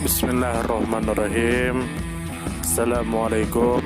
Bismillahirrahmanirrahim. Assalamualaikum.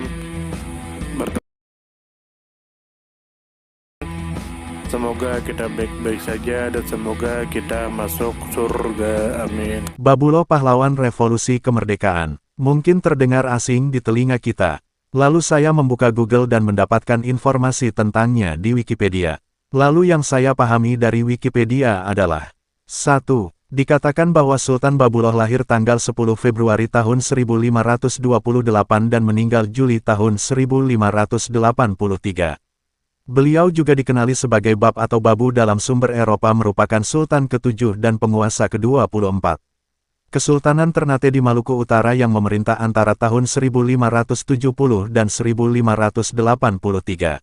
Semoga kita baik-baik saja dan semoga kita masuk surga. Amin. Babulo pahlawan revolusi kemerdekaan. Mungkin terdengar asing di telinga kita. Lalu saya membuka Google dan mendapatkan informasi tentangnya di Wikipedia. Lalu yang saya pahami dari Wikipedia adalah 1. Dikatakan bahwa Sultan Babuloh lahir tanggal 10 Februari tahun 1528 dan meninggal Juli tahun 1583. Beliau juga dikenali sebagai Bab atau Babu dalam sumber Eropa, merupakan Sultan ke-7 dan penguasa ke-24. Kesultanan Ternate di Maluku Utara yang memerintah antara tahun 1570 dan 1583.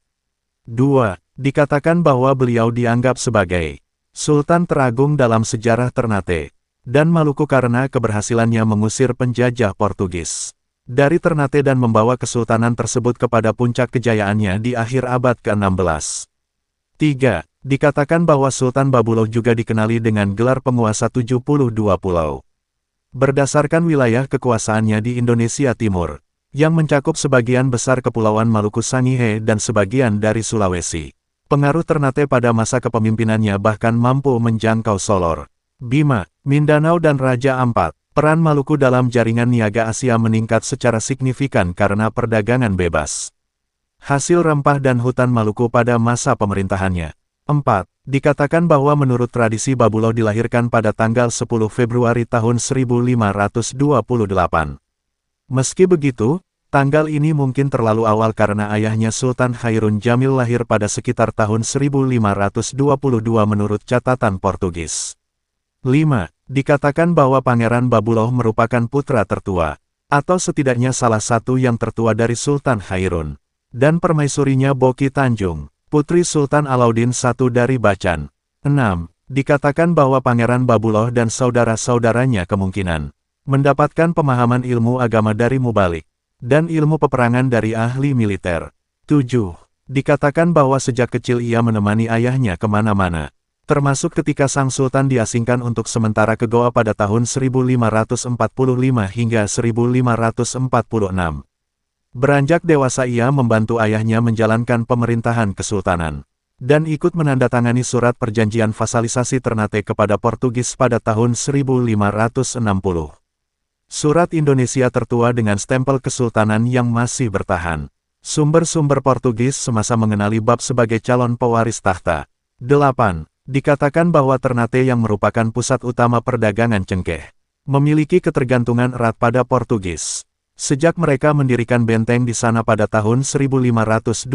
2. Dikatakan bahwa beliau dianggap sebagai Sultan teragung dalam sejarah Ternate dan Maluku karena keberhasilannya mengusir penjajah Portugis dari Ternate dan membawa kesultanan tersebut kepada puncak kejayaannya di akhir abad ke-16. 3. Dikatakan bahwa Sultan Babuloh juga dikenali dengan gelar penguasa 72 pulau. Berdasarkan wilayah kekuasaannya di Indonesia Timur, yang mencakup sebagian besar Kepulauan Maluku Sangihe dan sebagian dari Sulawesi. Pengaruh Ternate pada masa kepemimpinannya bahkan mampu menjangkau Solor, Bima, Mindanao dan Raja Ampat. Peran Maluku dalam jaringan niaga Asia meningkat secara signifikan karena perdagangan bebas. Hasil rempah dan hutan Maluku pada masa pemerintahannya. 4. Dikatakan bahwa menurut tradisi Babuloh dilahirkan pada tanggal 10 Februari tahun 1528. Meski begitu, tanggal ini mungkin terlalu awal karena ayahnya Sultan Hairun Jamil lahir pada sekitar tahun 1522 menurut catatan Portugis. 5. Dikatakan bahwa Pangeran Babuloh merupakan putra tertua, atau setidaknya salah satu yang tertua dari Sultan Hairun, dan permaisurinya Boki Tanjung, putri Sultan Alauddin I dari Bacan. 6. Dikatakan bahwa Pangeran Babuloh dan saudara-saudaranya kemungkinan mendapatkan pemahaman ilmu agama dari Mubalik, dan ilmu peperangan dari ahli militer. 7. Dikatakan bahwa sejak kecil ia menemani ayahnya kemana-mana, termasuk ketika sang sultan diasingkan untuk sementara ke Goa pada tahun 1545 hingga 1546. Beranjak dewasa ia membantu ayahnya menjalankan pemerintahan kesultanan, dan ikut menandatangani surat perjanjian fasalisasi Ternate kepada Portugis pada tahun 1560. Surat Indonesia tertua dengan stempel kesultanan yang masih bertahan. Sumber-sumber Portugis semasa mengenali Bab sebagai calon pewaris tahta. 8. Dikatakan bahwa Ternate yang merupakan pusat utama perdagangan cengkeh, memiliki ketergantungan erat pada Portugis. Sejak mereka mendirikan benteng di sana pada tahun 1522.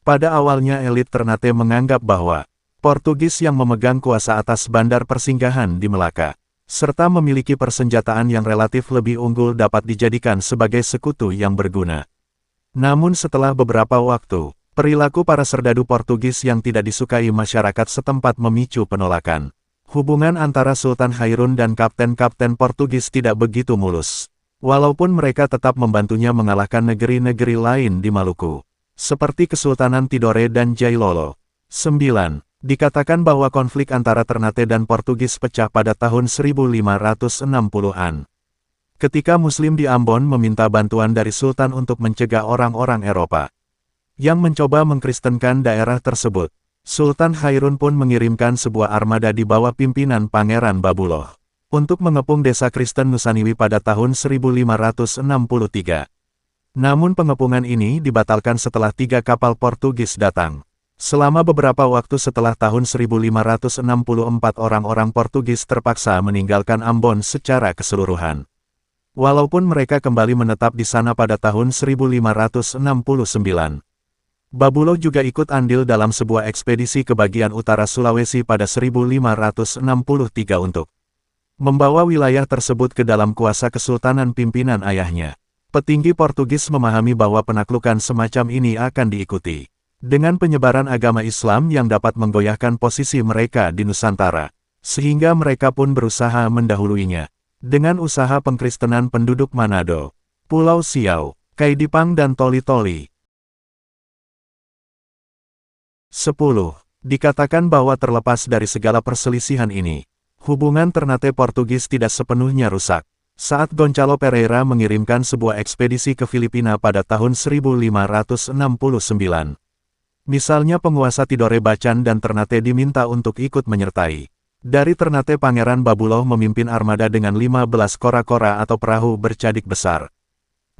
Pada awalnya elit Ternate menganggap bahwa Portugis yang memegang kuasa atas bandar persinggahan di Melaka, serta memiliki persenjataan yang relatif lebih unggul dapat dijadikan sebagai sekutu yang berguna. Namun setelah beberapa waktu, perilaku para serdadu Portugis yang tidak disukai masyarakat setempat memicu penolakan. Hubungan antara Sultan Hairun dan kapten-kapten Portugis tidak begitu mulus, walaupun mereka tetap membantunya mengalahkan negeri-negeri lain di Maluku, seperti Kesultanan Tidore dan Jailolo. 9. Dikatakan bahwa konflik antara Ternate dan Portugis pecah pada tahun 1560-an. Ketika Muslim di Ambon meminta bantuan dari Sultan untuk mencegah orang-orang Eropa yang mencoba mengkristenkan daerah tersebut, Sultan Hairun pun mengirimkan sebuah armada di bawah pimpinan Pangeran Babuloh untuk mengepung desa Kristen Nusaniwi pada tahun 1563. Namun pengepungan ini dibatalkan setelah 3 kapal Portugis datang. Selama beberapa waktu setelah tahun 1564 orang-orang Portugis terpaksa meninggalkan Ambon secara keseluruhan. Walaupun mereka kembali menetap di sana pada tahun 1569. Babuloh juga ikut andil dalam sebuah ekspedisi ke bagian utara Sulawesi pada 1563 untuk membawa wilayah tersebut ke dalam kuasa kesultanan pimpinan ayahnya. Petinggi Portugis memahami bahwa penaklukan semacam ini akan diikuti dengan penyebaran agama Islam yang dapat menggoyahkan posisi mereka di Nusantara, sehingga mereka pun berusaha mendahuluinya dengan usaha pengkristenan penduduk Manado, Pulau Siau, Kaidipang dan Toli-Toli. 10. Dikatakan bahwa terlepas dari segala perselisihan ini, hubungan Ternate Portugis tidak sepenuhnya rusak. Saat Gonçalo Pereira mengirimkan sebuah ekspedisi ke Filipina pada tahun 1569. Misalnya penguasa Tidore Bacaan dan Ternate diminta untuk ikut menyertai. Dari Ternate Pangeran Babuloh memimpin armada dengan 15 kora-kora atau perahu bercadik besar.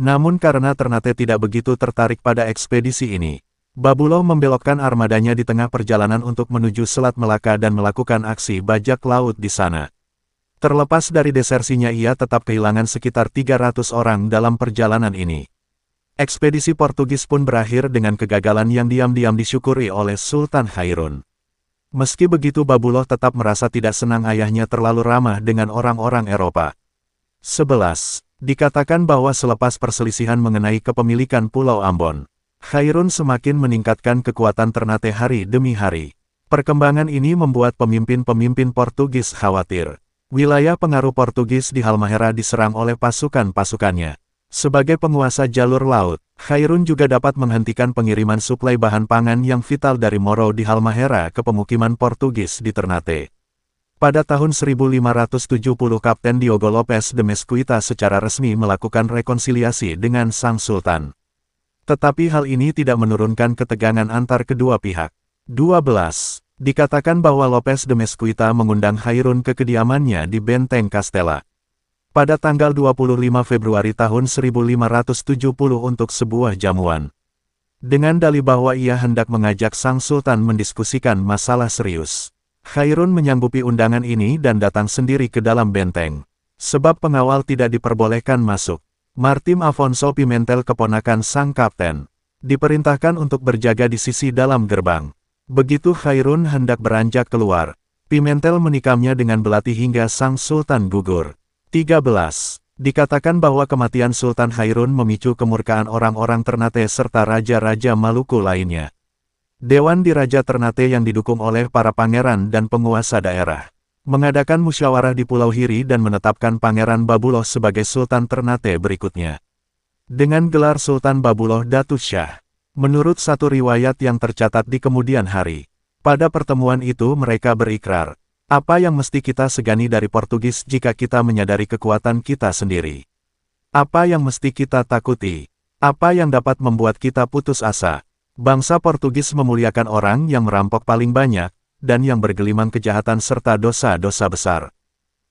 Namun karena Ternate tidak begitu tertarik pada ekspedisi ini, Babuloh membelokkan armadanya di tengah perjalanan untuk menuju Selat Melaka dan melakukan aksi bajak laut di sana. Terlepas dari desersinya, ia tetap kehilangan sekitar 300 orang dalam perjalanan ini. Ekspedisi Portugis pun berakhir dengan kegagalan yang diam-diam disyukuri oleh Sultan Hairun. Meski begitu, Babuloh tetap merasa tidak senang ayahnya terlalu ramah dengan orang-orang Eropa. 11. Dikatakan bahwa selepas perselisihan mengenai kepemilikan Pulau Ambon, Hairun semakin meningkatkan kekuatan Ternate hari demi hari. Perkembangan ini membuat pemimpin-pemimpin Portugis khawatir. Wilayah pengaruh Portugis di Halmahera diserang oleh pasukan-pasukannya. Sebagai penguasa jalur laut, Hairun juga dapat menghentikan pengiriman suplai bahan pangan yang vital dari Moro di Halmahera ke pemukiman Portugis di Ternate. Pada tahun 1570 Kapten Diogo Lopes de Mesquita secara resmi melakukan rekonsiliasi dengan sang sultan. Tetapi hal ini tidak menurunkan ketegangan antar kedua pihak. 12. Dikatakan bahwa Lopes de Mesquita mengundang Hairun ke kediamannya di Benteng Castella. Pada tanggal 25 Februari tahun 1570 untuk sebuah jamuan. Dengan dalih bahwa ia hendak mengajak sang sultan mendiskusikan masalah serius. Hairun menyanggupi undangan ini dan datang sendiri ke dalam benteng. Sebab pengawal tidak diperbolehkan masuk. Martim Afonso Pimentel, keponakan sang kapten, diperintahkan untuk berjaga di sisi dalam gerbang. Begitu Hairun hendak beranjak keluar, Pimentel menikamnya dengan belati hingga sang sultan gugur. 13. Dikatakan bahwa kematian Sultan Hairun memicu kemurkaan orang-orang Ternate serta raja-raja Maluku lainnya. Dewan di Raja Ternate yang didukung oleh para pangeran dan penguasa daerah mengadakan musyawarah di Pulau Hiri dan menetapkan Pangeran Babuloh sebagai Sultan Ternate berikutnya. Dengan gelar Sultan Babuloh Datu Syah. Menurut satu riwayat yang tercatat di kemudian hari, pada pertemuan itu mereka berikrar, apa yang mesti kita segani dari Portugis jika kita menyadari kekuatan kita sendiri? Apa yang mesti kita takuti? Apa yang dapat membuat kita putus asa? Bangsa Portugis memuliakan orang yang merampok paling banyak, dan yang bergelimang kejahatan serta dosa-dosa besar.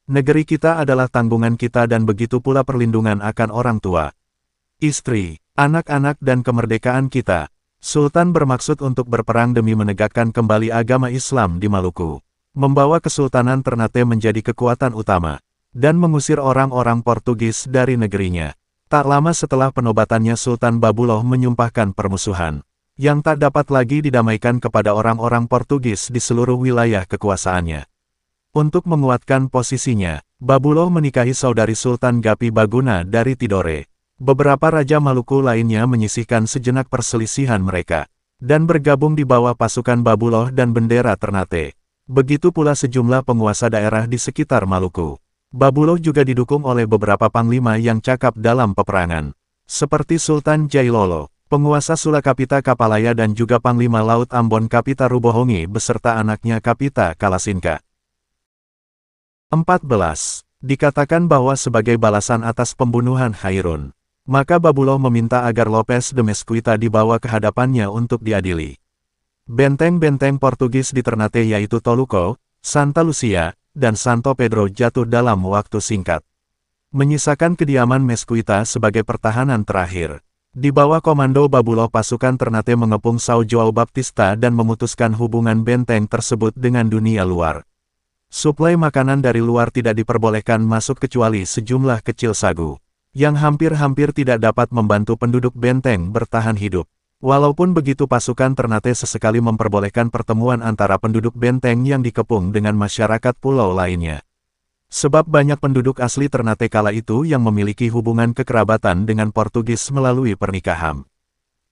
Negeri kita adalah tanggungan kita dan begitu pula perlindungan akan orang tua, istri, anak-anak dan kemerdekaan kita. Sultan bermaksud untuk berperang demi menegakkan kembali agama Islam di Maluku, membawa Kesultanan Ternate menjadi kekuatan utama, dan mengusir orang-orang Portugis dari negerinya. Tak lama setelah penobatannya, Sultan Babuloh menyumpahkan permusuhan yang tak dapat lagi didamaikan kepada orang-orang Portugis di seluruh wilayah kekuasaannya. Untuk menguatkan posisinya, Babuloh menikahi saudari Sultan Gapi Baguna dari Tidore. Beberapa raja Maluku lainnya menyisihkan sejenak perselisihan mereka, dan bergabung di bawah pasukan Babuloh dan bendera Ternate. Begitu pula sejumlah penguasa daerah di sekitar Maluku. Babuloh juga didukung oleh beberapa panglima yang cakap dalam peperangan, seperti Sultan Jailolo, penguasa Sulakapita Kapalaya dan juga Panglima Laut Ambon Kapita Rubohongi beserta anaknya Kapita Kalasinka. 14. Dikatakan bahwa sebagai balasan atas pembunuhan Hairun, maka Babuloh meminta agar Lopes de Mesquita dibawa ke hadapannya untuk diadili. Benteng-benteng Portugis di Ternate yaitu Toluco, Santa Lucia, dan Santo Pedro jatuh dalam waktu singkat, menyisakan kediaman Mesquita sebagai pertahanan terakhir. Di bawah komando Babuloh, pasukan Ternate mengepung São João Baptista dan memutuskan hubungan benteng tersebut dengan dunia luar. Suplai makanan dari luar tidak diperbolehkan masuk kecuali sejumlah kecil sagu, yang hampir-hampir tidak dapat membantu penduduk benteng bertahan hidup. Walaupun begitu, pasukan Ternate sesekali memperbolehkan pertemuan antara penduduk benteng yang dikepung dengan masyarakat pulau lainnya. Sebab banyak penduduk asli Ternate kala itu yang memiliki hubungan kekerabatan dengan Portugis melalui pernikahan.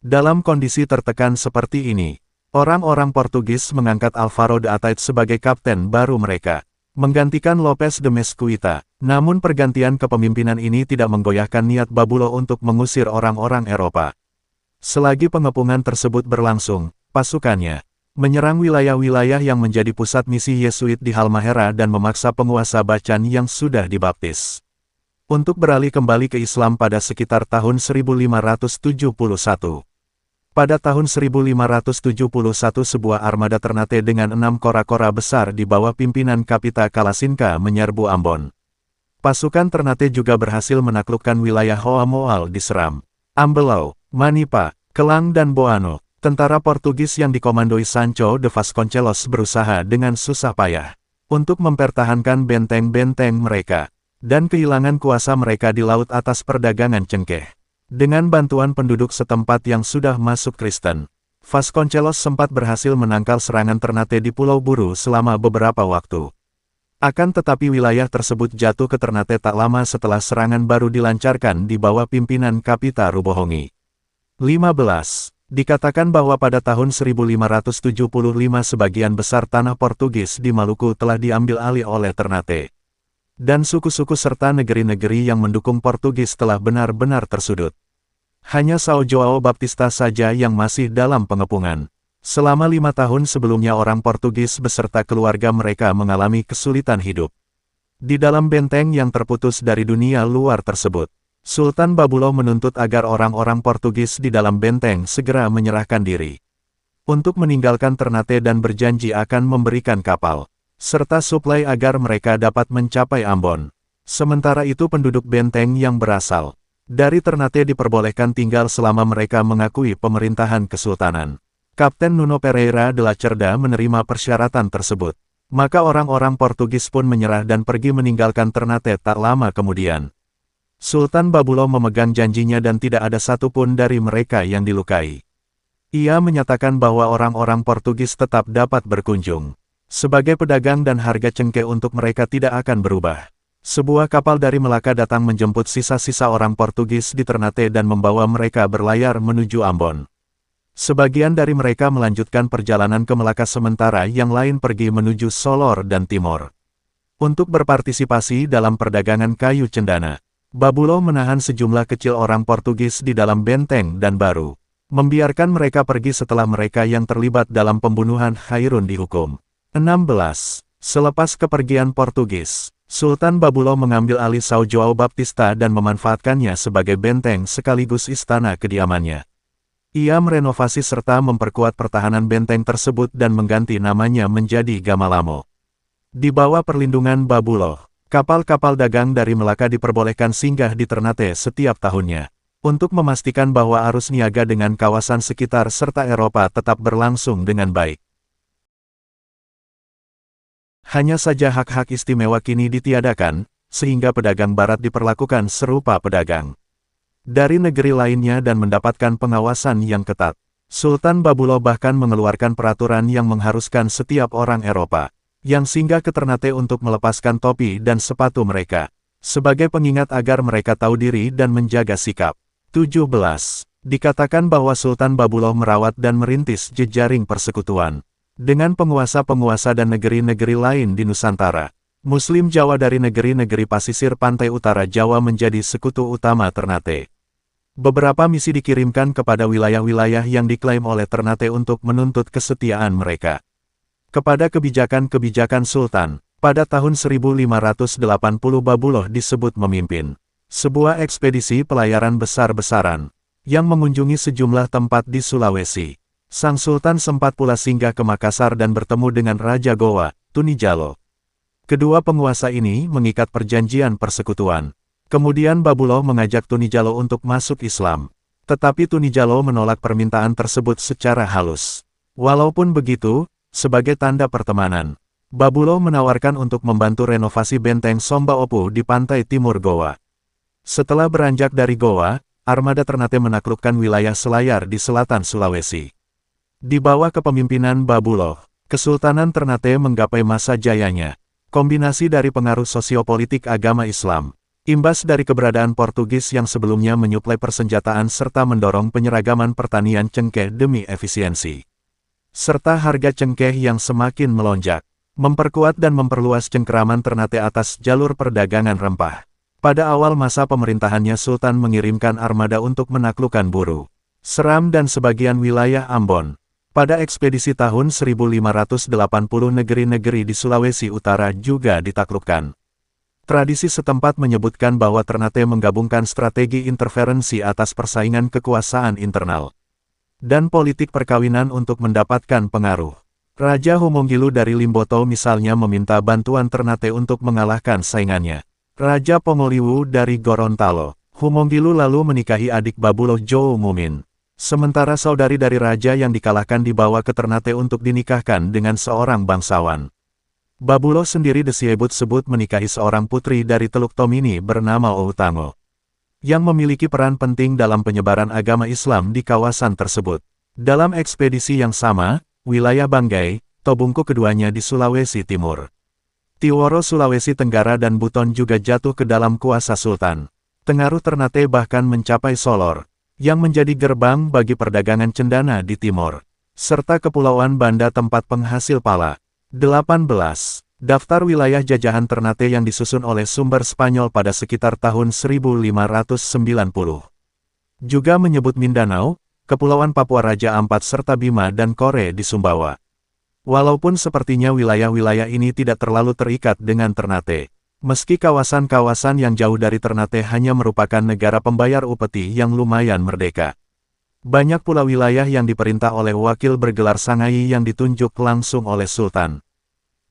Dalam kondisi tertekan seperti ini, orang-orang Portugis mengangkat Alvaro de Atait sebagai kapten baru mereka, menggantikan Lopes de Mesquita. Namun pergantian kepemimpinan ini tidak menggoyahkan niat Babuloh untuk mengusir orang-orang Eropa. Selagi pengepungan tersebut berlangsung, pasukannya, menyerang wilayah-wilayah yang menjadi pusat misi Yesuit di Halmahera dan memaksa penguasa Bacan yang sudah dibaptis untuk beralih kembali ke Islam pada sekitar tahun 1571. Pada tahun 1571 sebuah armada Ternate dengan 6 kora-kora besar di bawah pimpinan Kapita Kalasinka menyerbu Ambon. Pasukan Ternate juga berhasil menaklukkan wilayah Hoa Moal di Seram, Ambelau, Manipa, Kelang dan Boano. Tentara Portugis yang dikomandoi Sancho de Vasconcelos berusaha dengan susah payah untuk mempertahankan benteng-benteng mereka dan kehilangan kuasa mereka di laut atas perdagangan cengkeh. Dengan bantuan penduduk setempat yang sudah masuk Kristen, Vasconcelos sempat berhasil menangkal serangan Ternate di Pulau Buru selama beberapa waktu. Akan tetapi wilayah tersebut jatuh ke Ternate tak lama setelah serangan baru dilancarkan di bawah pimpinan Kapita Rubohongi. 15. Dikatakan bahwa pada tahun 1575 sebagian besar tanah Portugis di Maluku telah diambil alih oleh Ternate. Dan suku-suku serta negeri-negeri yang mendukung Portugis telah benar-benar tersudut. Hanya São João Baptista saja yang masih dalam pengepungan. Selama 5 tahun sebelumnya orang Portugis beserta keluarga mereka mengalami kesulitan hidup di dalam benteng yang terputus dari dunia luar tersebut. Sultan Babulo menuntut agar orang-orang Portugis di dalam benteng segera menyerahkan diri untuk meninggalkan Ternate dan berjanji akan memberikan kapal serta suplai agar mereka dapat mencapai Ambon. Sementara itu penduduk benteng yang berasal dari Ternate diperbolehkan tinggal selama mereka mengakui pemerintahan kesultanan. Kapten Nuno Pereira de la Cerda menerima persyaratan tersebut. Maka orang-orang Portugis pun menyerah dan pergi meninggalkan Ternate tak lama kemudian. Sultan Babulo memegang janjinya dan tidak ada satupun dari mereka yang dilukai. Ia menyatakan bahwa orang-orang Portugis tetap dapat berkunjung sebagai pedagang dan harga cengkeh untuk mereka tidak akan berubah. Sebuah kapal dari Melaka datang menjemput sisa-sisa orang Portugis di Ternate dan membawa mereka berlayar menuju Ambon. Sebagian dari mereka melanjutkan perjalanan ke Melaka sementara yang lain pergi menuju Solor dan Timor untuk berpartisipasi dalam perdagangan kayu cendana. Babulo menahan sejumlah kecil orang Portugis di dalam benteng dan baru membiarkan mereka pergi setelah mereka yang terlibat dalam pembunuhan Khairun dihukum. 16. Selepas kepergian Portugis, Sultan Babulo mengambil alih São João Baptista dan memanfaatkannya sebagai benteng sekaligus istana kediamannya. Ia merenovasi serta memperkuat pertahanan benteng tersebut dan mengganti namanya menjadi Gamalamo. Di bawah perlindungan Babulo, kapal-kapal dagang dari Melaka diperbolehkan singgah di Ternate setiap tahunnya, untuk memastikan bahwa arus niaga dengan kawasan sekitar serta Eropa tetap berlangsung dengan baik. Hanya saja hak-hak istimewa kini ditiadakan, sehingga pedagang barat diperlakukan serupa pedagang dari negeri lainnya dan mendapatkan pengawasan yang ketat. Sultan Babulo bahkan mengeluarkan peraturan yang mengharuskan setiap orang Eropa yang singgah ke Ternate untuk melepaskan topi dan sepatu mereka, sebagai pengingat agar mereka tahu diri dan menjaga sikap. 17. Dikatakan bahwa Sultan Babulo merawat dan merintis jejaring persekutuan dengan penguasa-penguasa dan negeri-negeri lain di Nusantara. Muslim Jawa dari negeri-negeri pasisir pantai utara Jawa menjadi sekutu utama Ternate. Beberapa misi dikirimkan kepada wilayah-wilayah yang diklaim oleh Ternate untuk menuntut kesetiaan mereka kepada kebijakan-kebijakan Sultan. Pada tahun 1580 Babulo disebut memimpin sebuah ekspedisi pelayaran besar-besaran yang mengunjungi sejumlah tempat di Sulawesi. Sang Sultan sempat pula singgah ke Makassar dan bertemu dengan Raja Goa, Tunijalo. Kedua penguasa ini mengikat perjanjian persekutuan. Kemudian Babulo mengajak Tunijalo untuk masuk Islam. Tetapi Tunijalo menolak permintaan tersebut secara halus. Walaupun begitu, sebagai tanda pertemanan, Babulo menawarkan untuk membantu renovasi benteng Somba Opu di pantai timur Goa. Setelah beranjak dari Goa, armada Ternate menaklukkan wilayah Selayar di selatan Sulawesi. Di bawah kepemimpinan Babulo, Kesultanan Ternate menggapai masa jayanya. Kombinasi dari pengaruh sosiopolitik agama Islam, imbas dari keberadaan Portugis yang sebelumnya menyuplai persenjataan serta mendorong penyeragaman pertanian cengkeh demi efisiensi, serta harga cengkeh yang semakin melonjak, memperkuat dan memperluas cengkeraman Ternate atas jalur perdagangan rempah. Pada awal masa pemerintahannya Sultan mengirimkan armada untuk menaklukkan Buru, Seram dan sebagian wilayah Ambon. Pada ekspedisi tahun 1580 negeri-negeri di Sulawesi Utara juga ditaklukkan. Tradisi setempat menyebutkan bahwa Ternate menggabungkan strategi interferensi atas persaingan kekuasaan internal dan politik perkawinan untuk mendapatkan pengaruh. Raja Homonggilu dari Limboto misalnya meminta bantuan Ternate untuk mengalahkan saingannya, Raja Pongoliwu dari Gorontalo. Homonggilu lalu menikahi adik Babuloh Jou Mumin. Sementara saudari dari raja yang dikalahkan dibawa ke Ternate untuk dinikahkan dengan seorang bangsawan. Babuloh sendiri disebut-sebut menikahi seorang putri dari Teluk Tomini bernama Outango, yang memiliki peran penting dalam penyebaran agama Islam di kawasan tersebut. Dalam ekspedisi yang sama, wilayah Banggai, Tobungku keduanya di Sulawesi Timur, Tiworo Sulawesi Tenggara dan Buton juga jatuh ke dalam kuasa Sultan. Pengaruh Ternate bahkan mencapai Solor, yang menjadi gerbang bagi perdagangan cendana di timur, serta Kepulauan Banda tempat penghasil pala. 18. Daftar wilayah jajahan Ternate yang disusun oleh sumber Spanyol pada sekitar tahun 1590. Juga menyebut Mindanao, Kepulauan Papua Raja Ampat serta Bima dan Kore di Sumbawa. Walaupun sepertinya wilayah-wilayah ini tidak terlalu terikat dengan Ternate. Meski kawasan-kawasan yang jauh dari Ternate hanya merupakan negara pembayar upeti yang lumayan merdeka. Banyak pula wilayah yang diperintah oleh wakil bergelar Sangai yang ditunjuk langsung oleh Sultan.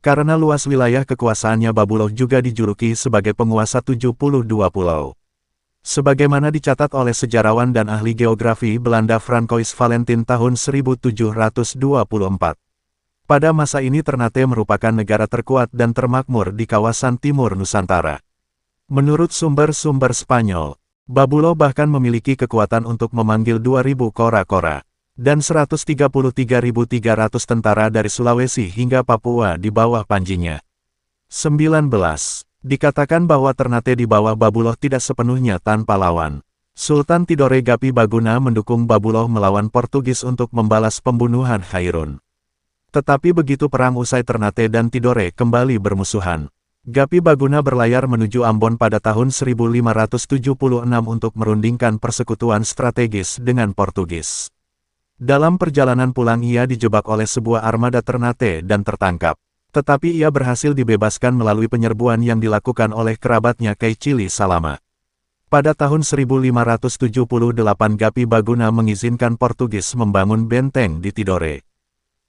Karena luas wilayah kekuasaannya, Babuloh juga dijuluki sebagai penguasa 72 pulau. Sebagaimana dicatat oleh sejarawan dan ahli geografi Belanda Francois Valentin tahun 1724. Pada masa ini Ternate merupakan negara terkuat dan termakmur di kawasan timur Nusantara. Menurut sumber-sumber Spanyol, Babuloh bahkan memiliki kekuatan untuk memanggil 2.000 kora-kora dan 133.300 tentara dari Sulawesi hingga Papua di bawah panjinya. 19. Dikatakan bahwa Ternate di bawah Babuloh tidak sepenuhnya tanpa lawan. Sultan Tidore Gapi Baguna mendukung Babuloh melawan Portugis untuk membalas pembunuhan Hairun. Tetapi begitu perang usai, Ternate dan Tidore kembali bermusuhan. Gapi Baguna berlayar menuju Ambon pada tahun 1576 untuk merundingkan persekutuan strategis dengan Portugis. Dalam perjalanan pulang ia dijebak oleh sebuah armada Ternate dan tertangkap. Tetapi ia berhasil dibebaskan melalui penyerbuan yang dilakukan oleh kerabatnya Kyai Cili Salama. Pada tahun 1578 Gapi Baguna mengizinkan Portugis membangun benteng di Tidore,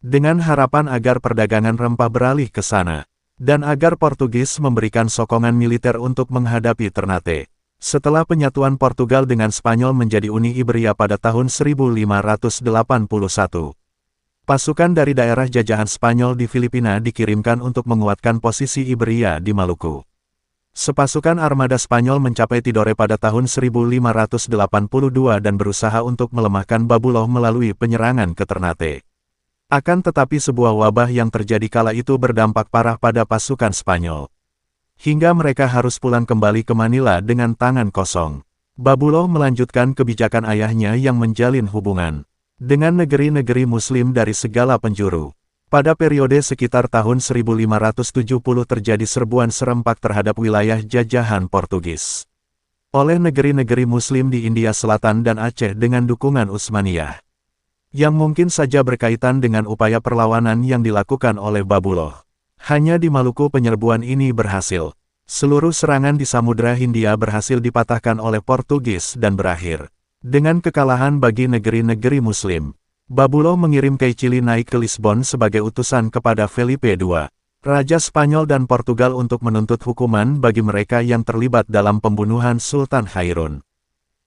dengan harapan agar perdagangan rempah beralih ke sana, dan agar Portugis memberikan sokongan militer untuk menghadapi Ternate. Setelah penyatuan Portugal dengan Spanyol menjadi Uni Iberia pada tahun 1581, pasukan dari daerah jajahan Spanyol di Filipina dikirimkan untuk menguatkan posisi Iberia di Maluku. Sepasukan armada Spanyol mencapai Tidore pada tahun 1582 dan berusaha untuk melemahkan Babuloh melalui penyerangan ke Ternate. Akan tetapi sebuah wabah yang terjadi kala itu berdampak parah pada pasukan Spanyol, hingga mereka harus pulang kembali ke Manila dengan tangan kosong. Babuloh melanjutkan kebijakan ayahnya yang menjalin hubungan dengan negeri-negeri Muslim dari segala penjuru. Pada periode sekitar tahun 1570 terjadi serbuan serempak terhadap wilayah jajahan Portugis oleh negeri-negeri Muslim di India Selatan dan Aceh dengan dukungan Utsmaniyah, yang mungkin saja berkaitan dengan upaya perlawanan yang dilakukan oleh Babuloh. Hanya di Maluku penyerbuan ini berhasil. Seluruh serangan di Samudra Hindia berhasil dipatahkan oleh Portugis dan berakhir dengan kekalahan bagi negeri-negeri Muslim. Babuloh mengirim Kyai Cili naik ke Lisbon sebagai utusan kepada Felipe II, Raja Spanyol dan Portugal, untuk menuntut hukuman bagi mereka yang terlibat dalam pembunuhan Sultan Hairun.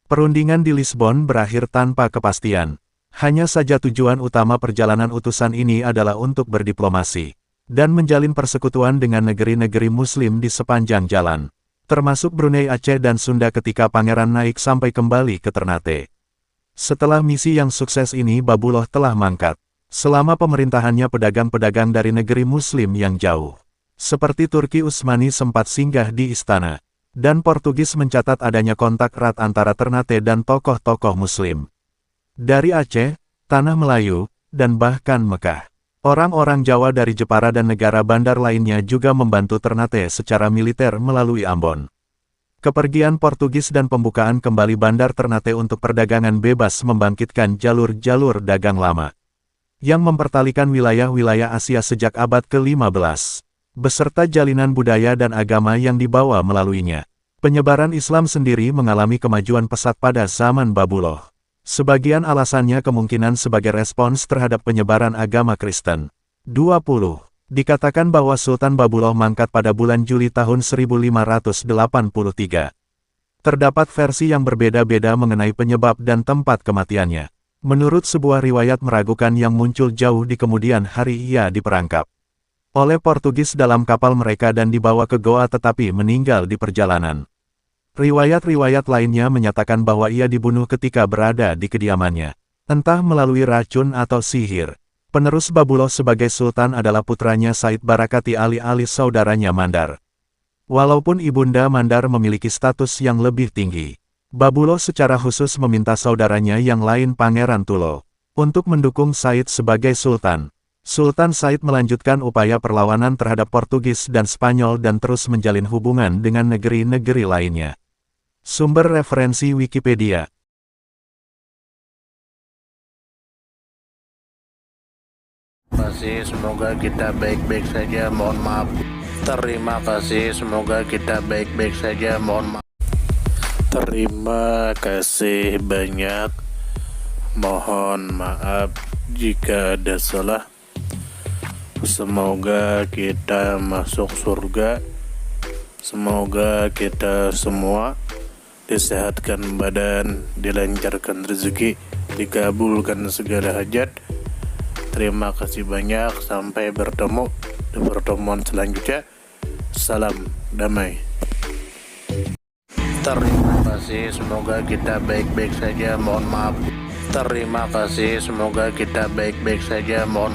Perundingan di Lisbon berakhir tanpa kepastian. Hanya saja tujuan utama perjalanan utusan ini adalah untuk berdiplomasi dan menjalin persekutuan dengan negeri-negeri Muslim di sepanjang jalan, termasuk Brunei, Aceh dan Sunda ketika Pangeran naik sampai kembali ke Ternate. Setelah misi yang sukses ini, Babuloh telah mangkat. Selama pemerintahannya pedagang-pedagang dari negeri Muslim yang jauh, seperti Turki Utsmani, sempat singgah di istana, dan Portugis mencatat adanya kontak erat antara Ternate dan tokoh-tokoh Muslim dari Aceh, Tanah Melayu, dan bahkan Mekah. Orang-orang Jawa dari Jepara dan negara bandar lainnya juga membantu Ternate secara militer melalui Ambon. Kepergian Portugis dan pembukaan kembali bandar Ternate untuk perdagangan bebas membangkitkan jalur-jalur dagang lama. yang mempertalikan wilayah-wilayah Asia sejak abad ke-15, beserta jalinan budaya dan agama yang dibawa melaluinya. Penyebaran Islam sendiri mengalami kemajuan pesat pada zaman Babuloh. Sebagian alasannya kemungkinan sebagai respons terhadap penyebaran agama Kristen. 20. Dikatakan bahwa Sultan Babuloh mangkat pada bulan Juli tahun 1583. Terdapat versi yang berbeda-beda mengenai penyebab dan tempat kematiannya. Menurut sebuah riwayat meragukan yang muncul jauh di kemudian hari ia diperangkap oleh Portugis dalam kapal mereka dan dibawa ke Goa tetapi meninggal di perjalanan. Riwayat-riwayat lainnya menyatakan bahwa ia dibunuh ketika berada di kediamannya. Entah melalui racun atau sihir. Penerus Babuloh sebagai sultan adalah putranya Said Barakati Ali alias saudaranya Mandar. Walaupun Ibunda Mandar memiliki status yang lebih tinggi, Babuloh secara khusus meminta saudaranya yang lain Pangeran Tulo untuk mendukung Said sebagai sultan. Sultan Said melanjutkan upaya perlawanan terhadap Portugis dan Spanyol dan terus menjalin hubungan dengan negeri-negeri lainnya. Sumber referensi Wikipedia. Semoga kita baik-baik saja, mohon maaf. Terima kasih, semoga kita baik-baik saja, mohon maaf. Terima kasih banyak, mohon maaf jika ada salah. Semoga kita masuk surga. Semoga kita semua disehatkan badan, dilancarkan rezeki, dikabulkan segala hajat. Terima kasih banyak, sampai bertemu di pertemuan selanjutnya. Salam damai. Terima kasih, semoga kita baik-baik saja, mohon maaf. Terima kasih, semoga kita baik-baik saja, mohon maaf.